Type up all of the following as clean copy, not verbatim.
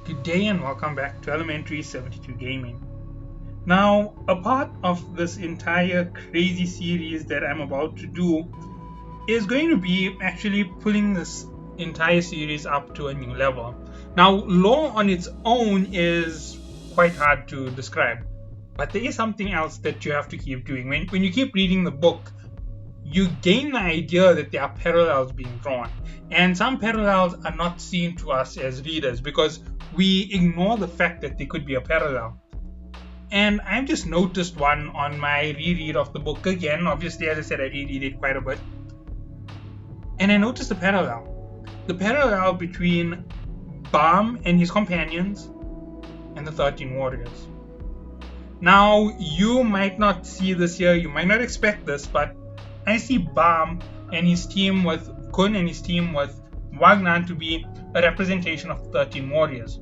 Good day and welcome back to Elementary 72 Gaming. Now, a part of this entire crazy series that I'm about to do is going to be actually pulling this entire series up to a new level. Now, lore on its own is quite hard to describe, but there is something else that you have to keep doing. When you keep reading the book, you gain the idea that there are parallels being drawn. And some parallels are not seen to us as readers because we ignore the fact that there could be a parallel. And I've just noticed one on my reread of the book again. Obviously, as I said, I reread it quite a bit. And I noticed a parallel. The parallel between Baum and his companions and the 13 warriors. Now, you might not see this here, you might not expect this, but I see Baum and his team with Kun and his team with Wagner to be a representation of the 13 warriors.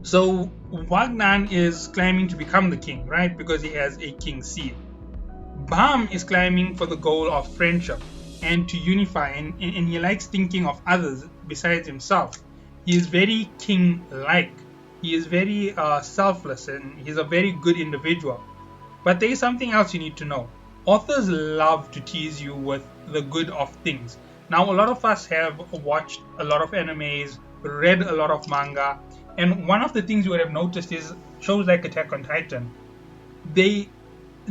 So Wagner is claiming to become the king, right? Because he has a king's seed. Baum is claiming for the goal of friendship and to unify, and he likes thinking of others besides himself. He is very king-like. He is very selfless, and he's a very good individual. But there is something else you need to know. Authors love to tease you with the good of things. Now, a lot of us have watched a lot of animes, read a lot of manga, and one of the things you would have noticed is shows like Attack on Titan. They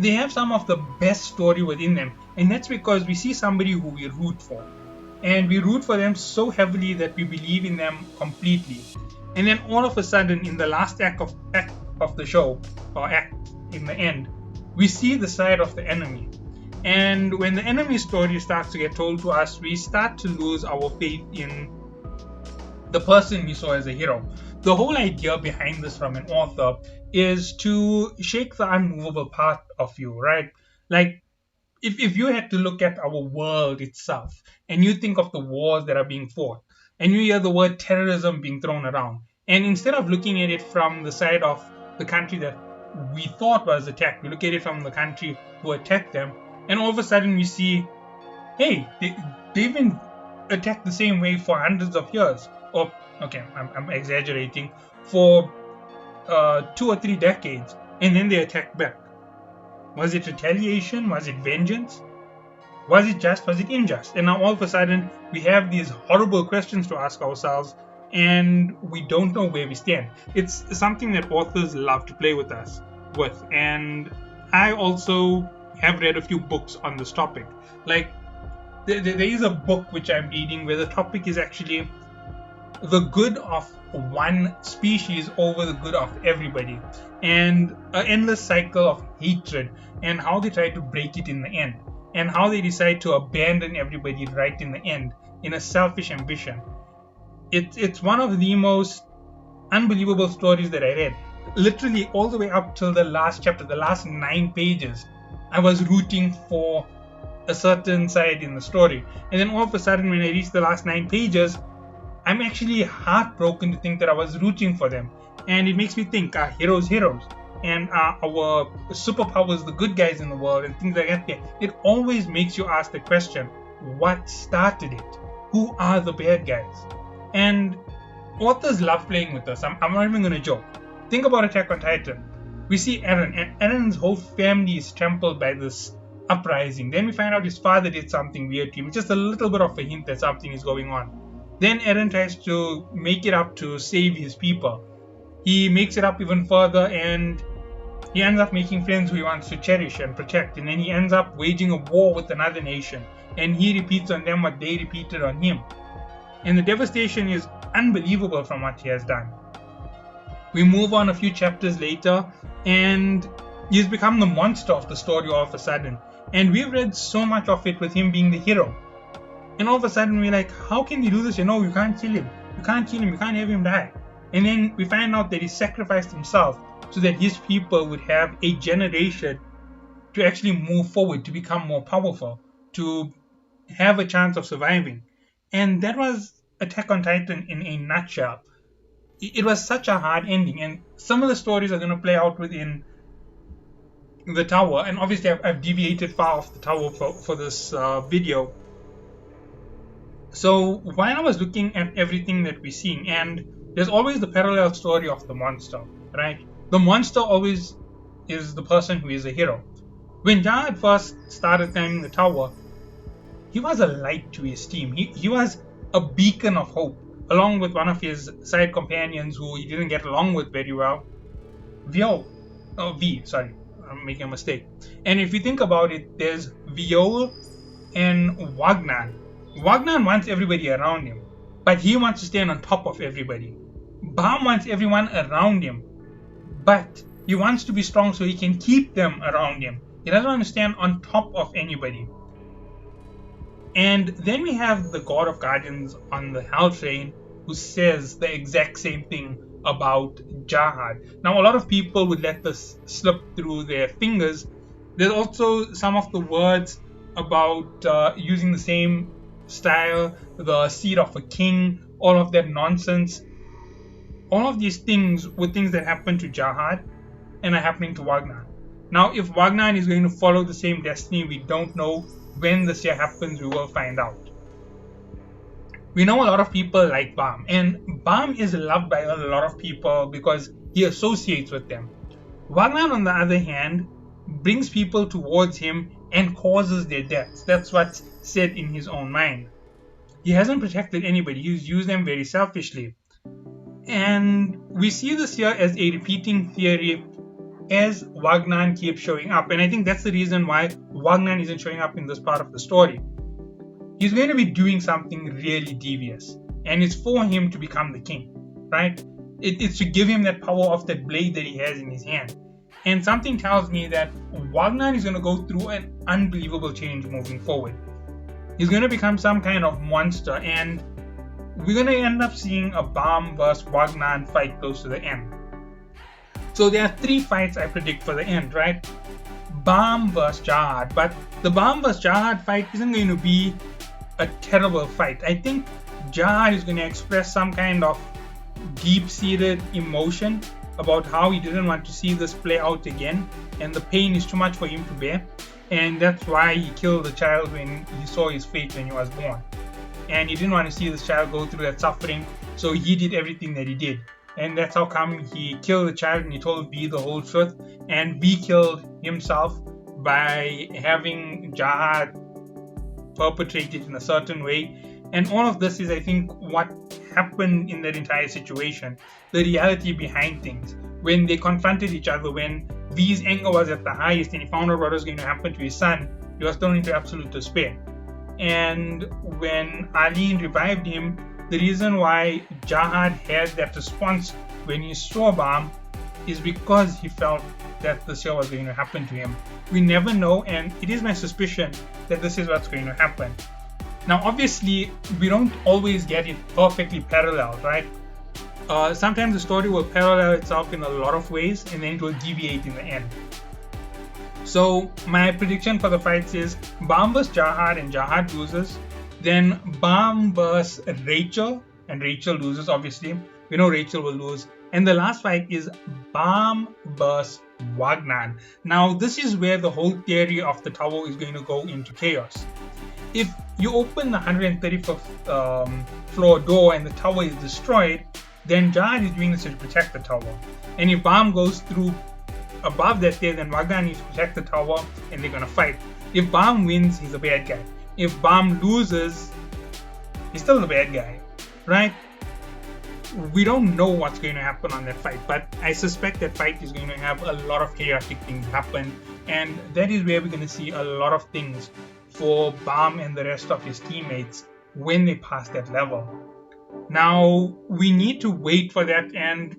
have some of the best story within them, and that's because we see somebody who we root for. And we root for them so heavily that we believe in them completely. And then all of a sudden, in the last act of the show, or act in the end, we see the side of the enemy. And when the enemy story starts to get told to us, we start to lose our faith in the person we saw as a hero. The whole idea behind this from an author is to shake the unmovable part of you, right? Like, if you had to look at our world itself and you think of the wars that are being fought and you hear the word terrorism being thrown around, and instead of looking at it from the side of the country that we thought was attacked, we look at it from the country who attacked them, and all of a sudden we see, hey, they've been attacked the same way for hundreds of years. Or, okay, I'm exaggerating, for 2 or 3 decades, and then they attacked back. Was it retaliation? Was it vengeance? Was it just? Was it unjust? And now all of a sudden, we have these horrible questions to ask ourselves, and we don't know where we stand. It's something that authors love to play with us with, and I also have read a few books on this topic. Like, there is a book which I'm reading where the topic is actually the good of one species over the good of everybody, and an endless cycle of hatred, and how they try to break it in the end, and how they decide to abandon everybody right in the end in a selfish ambition. It's one of the most unbelievable stories that I read. Literally all the way up till the last chapter, the last 9 pages, I was rooting for a certain side in the story, and then all of a sudden when I reached the last 9 pages, I'm actually heartbroken to think that I was rooting for them. And it makes me think, are heroes heroes? And are our superpowers the good guys in the world? And things like that. It always makes you ask the question, what started it? Who are the bad guys? And authors love playing with us. I'm not even going to joke. Think about Attack on Titan. We see Eren, and Eren's whole family is trampled by this uprising. Then we find out his father did something weird to him. It's just a little bit of a hint that something is going on. Then Eren tries to make it up to save his people. He makes it up even further, and he ends up making friends who he wants to cherish and protect. And then he ends up waging a war with another nation, and he repeats on them what they repeated on him. And the devastation is unbelievable from what he has done. We move on a few chapters later, and he's become the monster of the story all of a sudden. And we've read so much of it with him being the hero. And all of a sudden we're like, how can he do this? You can't kill him. You can't kill him. You can't have him die. And then we find out that he sacrificed himself so that his people would have a generation to actually move forward, to become more powerful, to have a chance of surviving. And that was Attack on Titan in a nutshell. It was such a hard ending. And some of the stories are going to play out within the tower. And obviously I've deviated far off the tower for this video. So while I was looking at everything that we're seeing, and there's always the parallel story of the monster, right? The monster always is the person who is a hero. When Jahaad first started climbing the tower, he was a light to his team. He was a beacon of hope, along with one of his side companions who he didn't get along with very well. Sorry, I'm making a mistake. And if you think about it, there's Viol and Wagnan. Wagnan wants everybody around him, but he wants to stand on top of everybody. Baum wants everyone around him, but he wants to be strong so he can keep them around him. He doesn't want to stand on top of anybody. And then we have the God of Guardians on the Hell Train who says the exact same thing about Jahaad. Now, a lot of people would let this slip through their fingers. There's also some of the words about using the same style, the seat of a king, all of that nonsense. All of these things were things that happened to Jahaad and are happening to Wagner. Now, if Wagner is going to follow the same destiny, we don't know. When this year happens, we will find out. We know a lot of people like Baum, and Baum is loved by a lot of people because he associates with them. Wagner, on the other hand, brings people towards him and causes their deaths. That's what's said in his own mind. He hasn't protected anybody, he's used them very selfishly. And we see this here as a repeating theory as Wagner keeps showing up. And I think that's the reason why Wagner isn't showing up in this part of the story. He's going to be doing something really devious, and it's for him to become the king, right? It's to give him that power of that blade that he has in his hand. And something tells me that Wagner is going to go through an unbelievable change moving forward. He's going to become some kind of monster, and we're going to end up seeing a Baum versus Wagner fight close to the end. So there are 3 fights I predict for the end, right? Baum versus Jahaad. But the Baum versus Jahaad fight isn't going to be a terrible fight. I think Jahaad is going to express some kind of deep-seated emotion about how he didn't want to see this play out again, and the pain is too much for him to bear, and that's why he killed the child when he saw his fate when he was born. And he didn't want to see this child go through that suffering, so he did everything that he did. And that's how come he killed the child and he told V the whole truth, and V killed himself by having Jahaad perpetrated in a certain way. And all of this is, I think, what happened in that entire situation, the reality behind things. When they confronted each other, when V's anger was at the highest and he found out what was going to happen to his son, he was thrown into absolute despair. And when Aline revived him, the reason why Jahaad had that response when he saw Baum is because he felt that this year was going to happen to him. We never know, and it is my suspicion that this is what's going to happen. Now, obviously, we don't always get it perfectly parallel, right? Sometimes the story will parallel itself in a lot of ways, and then it will deviate in the end. So, my prediction for the fights is Baum vs Jahaad, and Jahaad loses. Then Baum vs Rachel, and Rachel loses, obviously. We know Rachel will lose. And the last fight is Baum vs Wagner. Now, this is where the whole theory of the tower is going to go into chaos. If you open the 135th floor door and the tower is destroyed, then Jahaad is doing this to protect the tower. And if Baum goes through above that there, then Wagner needs to protect the tower and they're going to fight. If Baum wins, he's a bad guy. If Baum loses, he's still the bad guy, right? We don't know what's going to happen on that fight, but I suspect that fight is going to have a lot of chaotic things happen, and that is where we're going to see a lot of things for Baum and the rest of his teammates when they pass that level. Now, we need to wait for that, and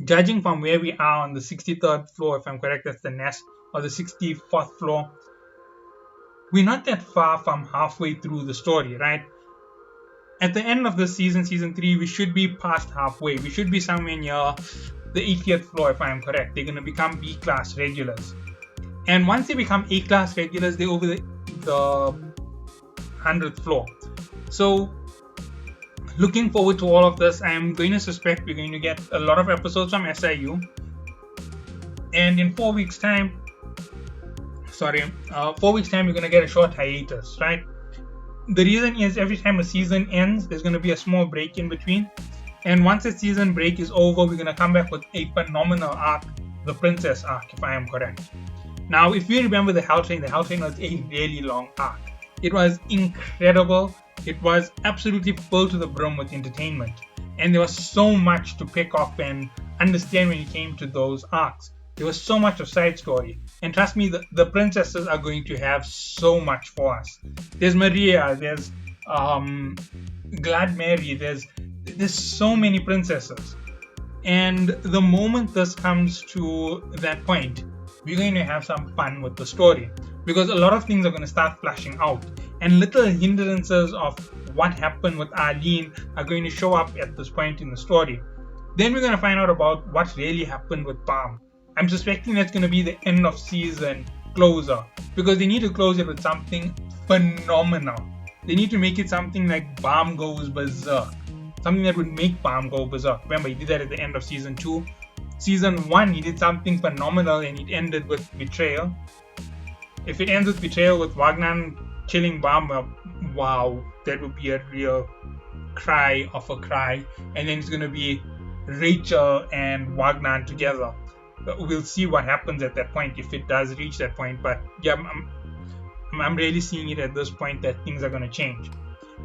judging from where we are on the 63rd floor, if I'm correct, that's the nest, or the 64th floor, we're not that far from halfway through the story, right? At the end of the season 3, we should be past halfway. We should be somewhere near the 80th floor, if I am correct. They're going to become B-class regulars. And once they become A-class regulars, they're over the 100th floor. So, looking forward to all of this. I'm going to suspect we're going to get a lot of episodes from SIU. And in 4 weeks' time, we're going to get a short hiatus, right? The reason is every time a season ends, there's going to be a small break in between. And once the season break is over, we're going to come back with a phenomenal arc, the Princess arc, if I am correct. Now, if you remember the Hell Train was a really long arc. It was incredible. It was absolutely full to the brim with entertainment. And there was so much to pick up and understand when it came to those arcs. There was so much of side story. And trust me, the princesses are going to have so much for us. There's Maria, there's Glad Mary, there's so many princesses. And the moment this comes to that point, we're going to have some fun with the story, because a lot of things are going to start flashing out, and little hindrances of what happened with Arlene are going to show up at this point in the story. Then we're going to find out about what really happened with Balm. I'm suspecting that's going to be the end of season closer, because they need to close it with something phenomenal. They need to make it something like Balm goes berserk, something that would make Balm go berserk. Remember, he did that at the end of season 2. Season 1, he did something phenomenal, and it ended with betrayal. If it ends with betrayal with Wagner killing Balm, wow, that would be a real cry of a cry. And then it's going to be Rachel and Wagner together. We'll see what happens at that point, if it does reach that point. But yeah, I'm really seeing it at this point that things are going to change.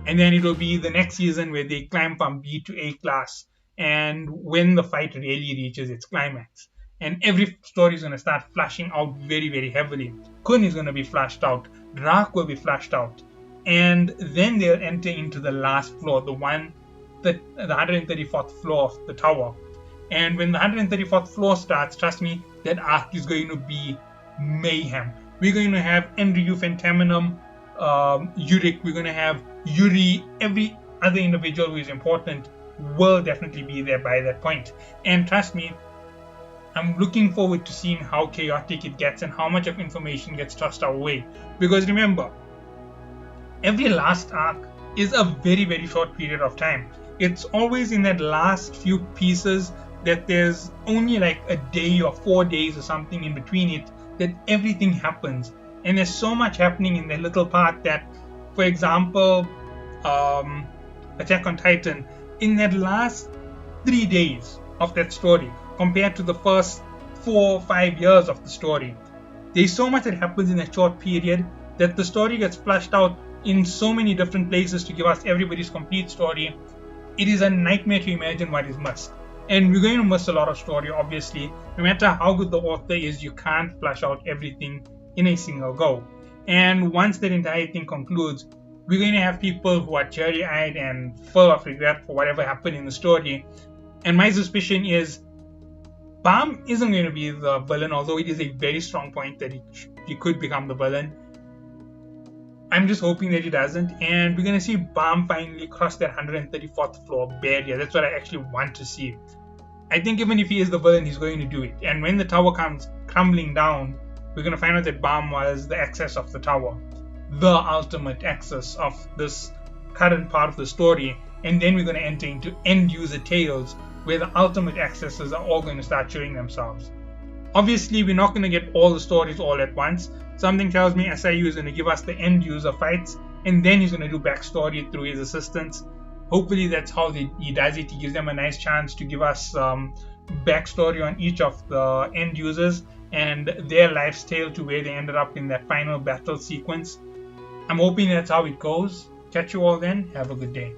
And then it will be the next season where they climb from B to A class, and when the fight really reaches its climax. And every story is going to start flashing out very, very heavily. Kun is going to be flashed out. Drak will be flashed out. And then they'll enter into the last floor, the 134th floor of the tower. And when the 134th floor starts, trust me, that arc is going to be mayhem. We're going to have Enryu, Fentaminum, Yurik, we're going to have Yuri, every other individual who is important will definitely be there by that point. And trust me, I'm looking forward to seeing how chaotic it gets and how much of information gets tossed our way. Because remember, every last arc is a very, very short period of time. It's always in that last few pieces that there's only like a day or 4 days or something in between it that everything happens. And there's so much happening in that little part that, for example, Attack on Titan, in that last 3 days of that story, compared to the first 4 or 5 years of the story, there's so much that happens in a short period that the story gets flushed out in so many different places to give us everybody's complete story. It is a nightmare to imagine what is missed. And we're going to miss a lot of story, obviously. No matter how good the author is, you can't flush out everything in a single go. And once that entire thing concludes, we're going to have people who are teary-eyed and full of regret for whatever happened in the story. And my suspicion is Balm isn't going to be the villain, although it is a very strong point that he could become the villain. I'm just hoping that he doesn't, and we're going to see Balm finally cross that 134th floor barrier. That's what I actually want to see. I think even if he is the villain, he's going to do it. And when the tower comes crumbling down, we're going to find out that Balm was the access of the tower, the ultimate access of this current part of the story. And then we're going to enter into end-user tales, where the ultimate accesses are all going to start showing themselves. Obviously, we're not going to get all the stories all at once. Something tells me SIU is going to give us the end-user fights, and then he's going to do backstory through his assistants. Hopefully that's how he does it. He gives them a nice chance to give us backstory on each of the end users and their life's tale to where they ended up in that final battle sequence. I'm hoping that's how it goes. Catch you all then. Have a good day.